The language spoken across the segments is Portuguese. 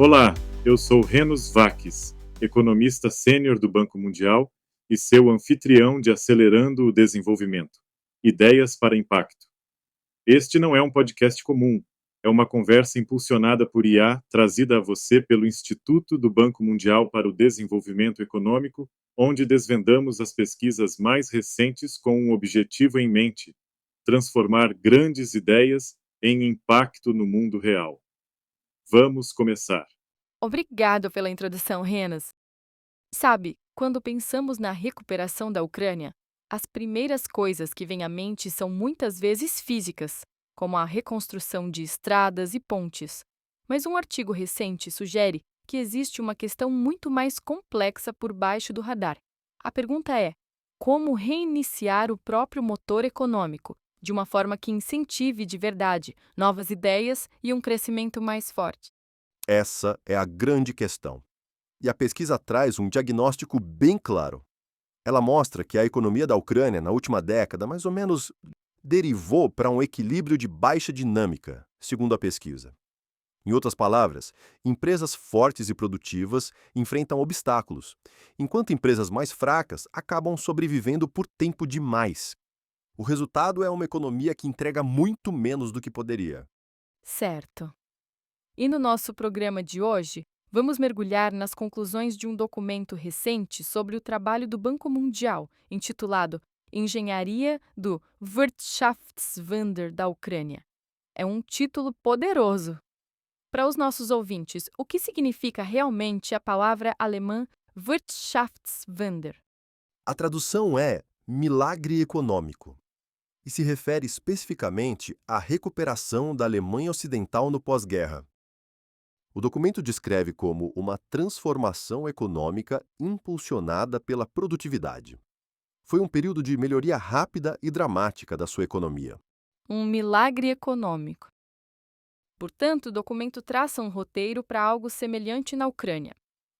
Olá, eu sou Renos Vakis, economista sênior do Banco Mundial e seu anfitrião de Acelerando o Desenvolvimento. Ideias para Impacto. Este não é um podcast comum, é uma conversa impulsionada por IA, trazida a você pelo Instituto do Banco Mundial para o Desenvolvimento Econômico, onde desvendamos as pesquisas mais recentes com um objetivo em mente: transformar grandes ideias em impacto no mundo real. Vamos começar. Obrigado pela introdução, Renas. Sabe, quando pensamos na recuperação da Ucrânia, as primeiras coisas que vêm à mente são muitas vezes físicas, como a reconstrução de estradas e pontes. Mas um artigo recente sugere que existe uma questão muito mais complexa por baixo do radar. A pergunta é: como reiniciar o próprio motor econômico, de uma forma que incentive de verdade novas ideias e um crescimento mais forte? Essa é a grande questão. E a pesquisa traz um diagnóstico bem claro. Ela mostra que a economia da Ucrânia, na última década, mais ou menos, derivou para um equilíbrio de baixa dinâmica, segundo a pesquisa. Em outras palavras, empresas fortes e produtivas enfrentam obstáculos, enquanto empresas mais fracas acabam sobrevivendo por tempo demais. O resultado é uma economia que entrega muito menos do que poderia. Certo. E no nosso programa de hoje, vamos mergulhar nas conclusões de um documento recente sobre o trabalho do Banco Mundial, intitulado Engenharia do Wirtschaftswunder da Ucrânia. É um título poderoso. Para os nossos ouvintes, o que significa realmente a palavra alemã Wirtschaftswunder? A tradução é milagre econômico e se refere especificamente à recuperação da Alemanha Ocidental no pós-guerra. O documento descreve como uma transformação econômica impulsionada pela produtividade. Foi um período de melhoria rápida e dramática da sua economia. Um milagre econômico. Portanto, o documento traça um roteiro para algo semelhante na Ucrânia.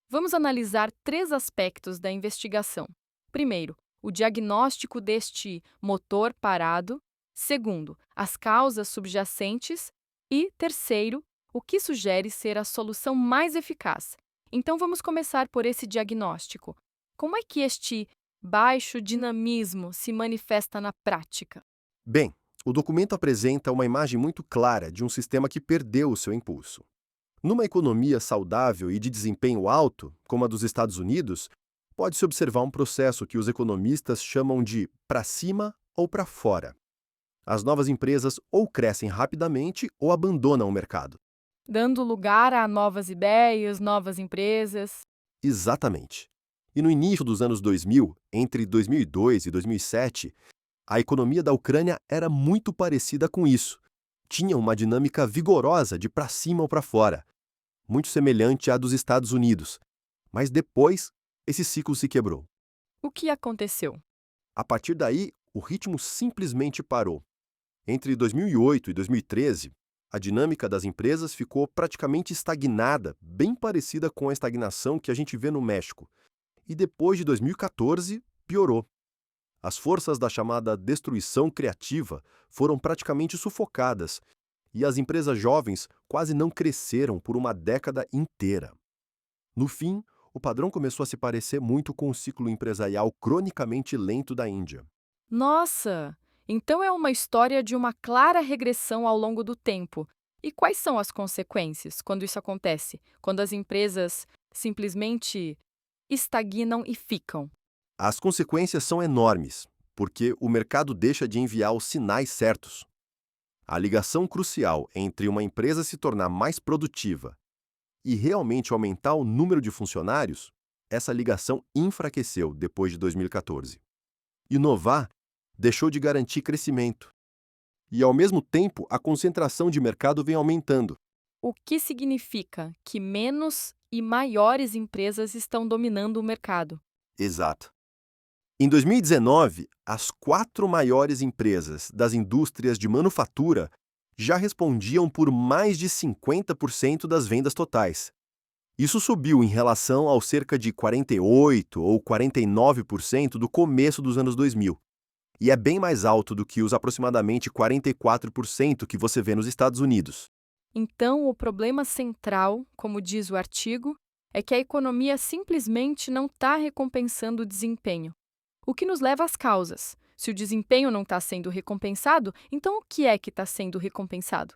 Vamos analisar três aspectos da investigação. Primeiro, o diagnóstico deste motor parado. Segundo, as causas subjacentes. E, terceiro, o que sugere ser a solução mais eficaz. Então, vamos começar por esse diagnóstico. Como é que este baixo dinamismo se manifesta na prática? Bem, o documento apresenta uma imagem muito clara de um sistema que perdeu o seu impulso. Numa economia saudável e de desempenho alto, como a dos Estados Unidos, pode-se observar um processo que os economistas chamam de para cima ou para fora. As novas empresas ou crescem rapidamente ou abandonam o mercado. Dando lugar a novas ideias, novas empresas. Exatamente. E no início dos anos 2000, entre 2002 e 2007, a economia da Ucrânia era muito parecida com isso. Tinha uma dinâmica vigorosa de para cima ou para fora, muito semelhante à dos Estados Unidos. Mas depois, esse ciclo se quebrou. O que aconteceu? A partir daí, o ritmo simplesmente parou. Entre 2008 e 2013, a dinâmica das empresas ficou praticamente estagnada, bem parecida com a estagnação que a gente vê no México. E depois de 2014, piorou. As forças da chamada destruição criativa foram praticamente sufocadas e as empresas jovens quase não cresceram por uma década inteira. No fim, o padrão começou a se parecer muito com o ciclo empresarial cronicamente lento da Índia. Nossa! Então é uma história de uma clara regressão ao longo do tempo. E quais são as consequências quando isso acontece? Quando as empresas simplesmente estagnam e ficam? As consequências são enormes, porque o mercado deixa de enviar os sinais certos. A ligação crucial entre uma empresa se tornar mais produtiva e realmente aumentar o número de funcionários, essa ligação enfraqueceu depois de 2014. Inovar deixou de garantir crescimento. E, ao mesmo tempo, a concentração de mercado vem aumentando. O que significa que menos e maiores empresas estão dominando o mercado? Exato. Em 2019, as 4 maiores empresas das indústrias de manufatura já respondiam por mais de 50% das vendas totais. Isso subiu em relação ao cerca de 48% ou 49% do começo dos anos 2000. E é bem mais alto do que os aproximadamente 44% que você vê nos Estados Unidos. Então, o problema central, como diz o artigo, é que a economia simplesmente não está recompensando o desempenho. O que nos leva às causas. Se o desempenho não está sendo recompensado, então o que é que está sendo recompensado?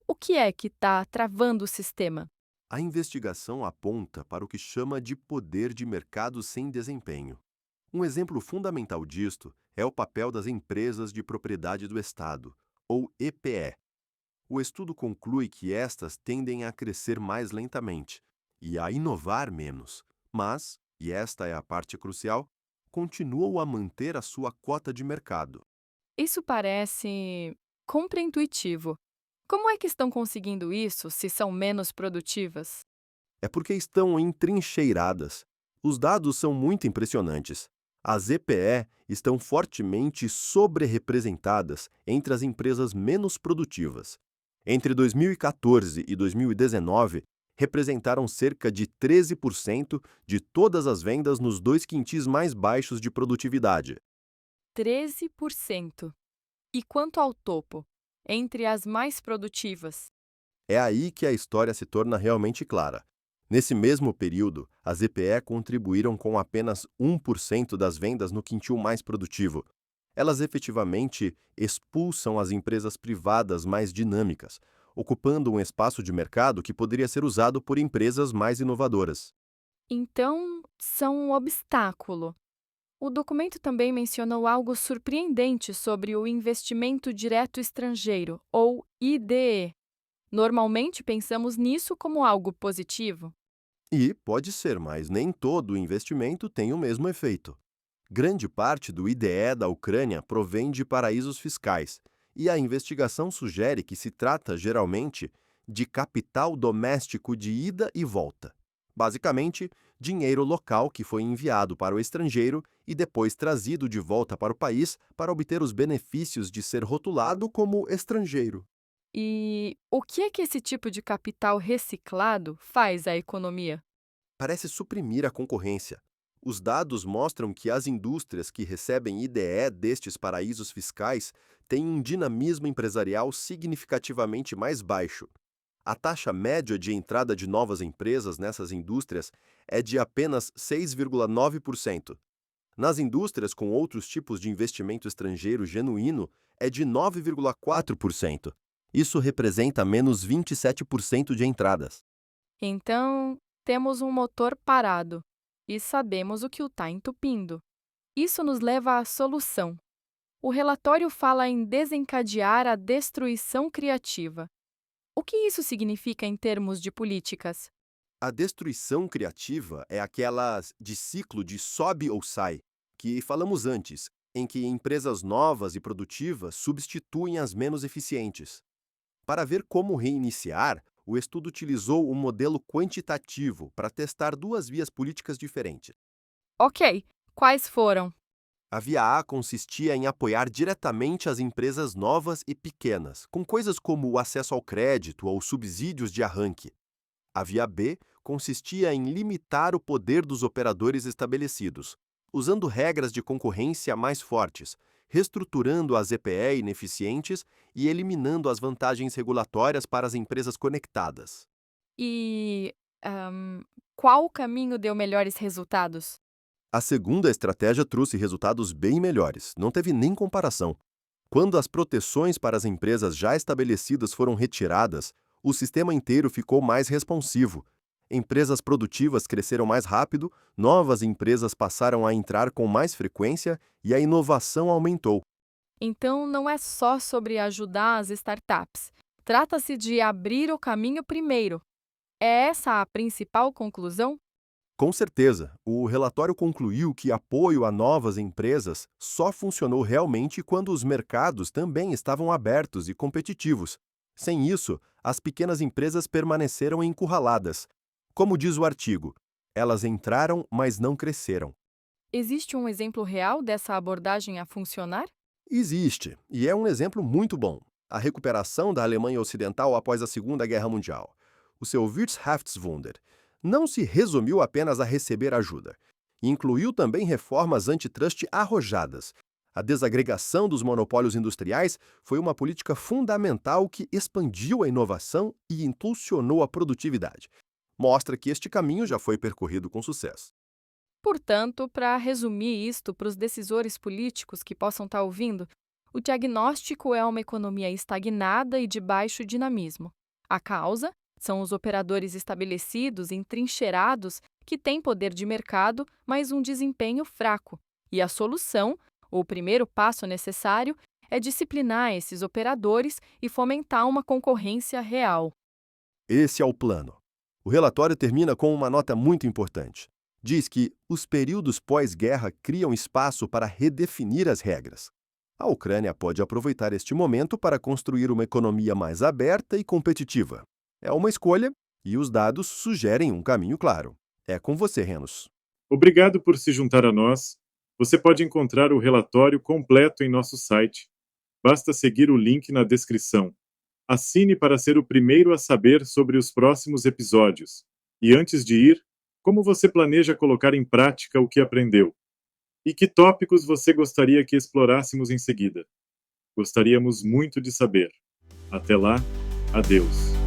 O que é que está travando o sistema? A investigação aponta para o que chama de poder de mercado sem desempenho. Um exemplo fundamental disto é o papel das empresas de propriedade do Estado, ou EPE. O estudo conclui que estas tendem a crescer mais lentamente e a inovar menos, mas, e esta é a parte crucial, continuam a manter a sua cota de mercado. Isso parece contraintuitivo. Como é que estão conseguindo isso se são menos produtivas? É porque estão entrincheiradas. Os dados são muito impressionantes. As EPE estão fortemente sobre-representadas entre as empresas menos produtivas. Entre 2014 e 2019, representaram cerca de 13% de todas as vendas nos dois quintis mais baixos de produtividade. 13%. E quanto ao topo? Entre as mais produtivas? É aí que a história se torna realmente clara. Nesse mesmo período, as EPE contribuíram com apenas 1% das vendas no quintil mais produtivo. Elas efetivamente expulsam as empresas privadas mais dinâmicas, ocupando um espaço de mercado que poderia ser usado por empresas mais inovadoras. Então, são um obstáculo. O documento também mencionou algo surpreendente sobre o investimento direto estrangeiro, ou IDE. Normalmente pensamos nisso como algo positivo. E pode ser, mas nem todo o investimento tem o mesmo efeito. Grande parte do IDE da Ucrânia provém de paraísos fiscais, e a investigação sugere que se trata, geralmente, de capital doméstico de ida e volta. Basicamente, dinheiro local que foi enviado para o estrangeiro e depois trazido de volta para o país para obter os benefícios de ser rotulado como estrangeiro. E o que é que esse tipo de capital reciclado faz à economia? Parece suprimir a concorrência. Os dados mostram que as indústrias que recebem IDE destes paraísos fiscais têm um dinamismo empresarial significativamente mais baixo. A taxa média de entrada de novas empresas nessas indústrias é de apenas 6,9%. Nas indústrias com outros tipos de investimento estrangeiro genuíno, é de 9,4%. Isso representa menos 27% de entradas. Então, temos um motor parado e sabemos o que o está entupindo. Isso nos leva à solução. O relatório fala em desencadear a destruição criativa. O que isso significa em termos de políticas? A destruição criativa é aquela de ciclo de sobe ou sai, que falamos antes, em que empresas novas e produtivas substituem as menos eficientes. Para ver como reiniciar, o estudo utilizou um modelo quantitativo para testar duas vias políticas diferentes. Ok, quais foram? A via A consistia em apoiar diretamente as empresas novas e pequenas, com coisas como o acesso ao crédito ou subsídios de arranque. A via B consistia em limitar o poder dos operadores estabelecidos, usando regras de concorrência mais fortes, reestruturando as EPE ineficientes e eliminando as vantagens regulatórias para as empresas conectadas. E qual caminho deu melhores resultados? A segunda estratégia trouxe resultados bem melhores, não teve nem comparação. Quando as proteções para as empresas já estabelecidas foram retiradas, o sistema inteiro ficou mais responsivo. Empresas produtivas cresceram mais rápido, novas empresas passaram a entrar com mais frequência e a inovação aumentou. Então, não é só sobre ajudar as startups. Trata-se de abrir o caminho primeiro. É essa a principal conclusão? Com certeza, o relatório concluiu que apoio a novas empresas só funcionou realmente quando os mercados também estavam abertos e competitivos. Sem isso, as pequenas empresas permaneceram encurraladas. Como diz o artigo, elas entraram, mas não cresceram. Existe um exemplo real dessa abordagem a funcionar? Existe, e é um exemplo muito bom. A recuperação da Alemanha Ocidental após a Segunda Guerra Mundial. O seu Wirtschaftswunder não se resumiu apenas a receber ajuda. Incluiu também reformas antitrust arrojadas. A desagregação dos monopólios industriais foi uma política fundamental que expandiu a inovação e impulsionou a produtividade. Mostra que este caminho já foi percorrido com sucesso. Portanto, para resumir isto para os decisores políticos que possam estar ouvindo, o diagnóstico é uma economia estagnada e de baixo dinamismo. A causa são os operadores estabelecidos, entrincheirados, que têm poder de mercado, mas um desempenho fraco. E a solução, o primeiro passo necessário, é disciplinar esses operadores e fomentar uma concorrência real. Esse é o plano. O relatório termina com uma nota muito importante. Diz que os períodos pós-guerra criam espaço para redefinir as regras. A Ucrânia pode aproveitar este momento para construir uma economia mais aberta e competitiva. É uma escolha e os dados sugerem um caminho claro. É com você, Renos. Obrigado por se juntar a nós. Você pode encontrar o relatório completo em nosso site. Basta seguir o link na descrição. Assine para ser o primeiro a saber sobre os próximos episódios. E antes de ir, como você planeja colocar em prática o que aprendeu? E que tópicos você gostaria que explorássemos em seguida? Gostaríamos muito de saber. Até lá, adeus.